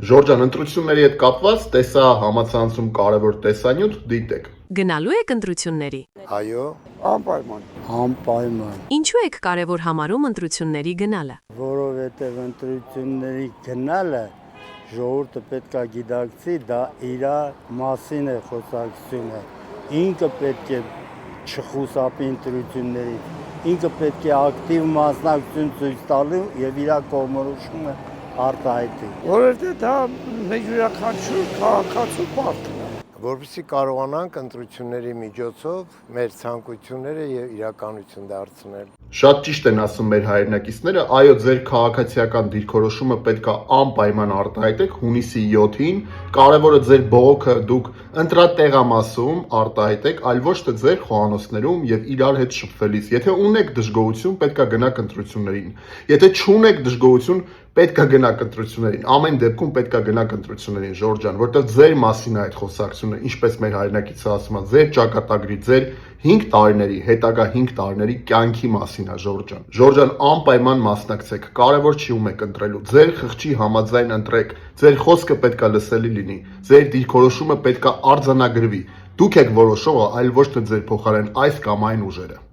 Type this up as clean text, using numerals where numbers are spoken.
Ժորժան, ընտրությունների հետ կապված տեսա համացանցում կարևոր տեսանյութ դիտեք։ Գնալու եք ընտրությունների։ Այո, Անպայման, Ինչու եք կարևոր համարում ընտրությունների գնալը։ որովհետև ընտրությունների գնալը ժողովուրդը պետք է գիտակցի, դա իր մասին է խոսակցությունը։ Ինքը պետք է չխուսափի ընտրություններից, ինքը պետք է ակտիվ մասնակցություն ցույց տալու եւ իր կողմնորոշումը արտահայտի։ Որովհետև դա մեր յուրաքանչյուր քաղաքացու պարտքն է։ որպեսզի կարողանանք ընտրությունների միջոցով մեր ցանկությունները եւ իրականություն դարձնել։ Շատ ճիշտ են ասում մեր հայրենակիցները, այո, ձեր քաղաքացիական դիրքորոշումը պետք է անպայման արտահայտեք հունիսի 7-ին, կարևորը ձեր բողոքը դուք ընտրատեղամասում արտահայտեք, այլ ոչ թե ձեր խոհանոցներում եւ իրար հետ շփվելիս։ Եթե ունեք դժգոհություն, պետք է գնաք ընտրություններին։ Եթե չունեք դժգոհություն, պետք է գնաք ընտրություններին։ Ամեն դեպքում պետք է գնաք ընտրություններին, Ժորժան, որտեղ ձեր մասին է այդ խոսակցությունը, ինչպես մեր հայրենակիցը ասում է, ձեր ճակատագրի, ձեր 5 տարիների, հետագա 5 տարիների կյանքի մասին է, Ժորժան։ Ժորժան, անպայման մասնակցեք, կարևոր չի ում եք ընտրելու, ձեր խղճի համաձայն ընտրեք, ձեր խոսքը պետք է լսելի լինի, ձեր դիրքորոշումը պետք է արձանագրվի։ Դուք եք որոշողը, այլ ոչ թե ձեր փոխարեն այս կամ այն ուժերը։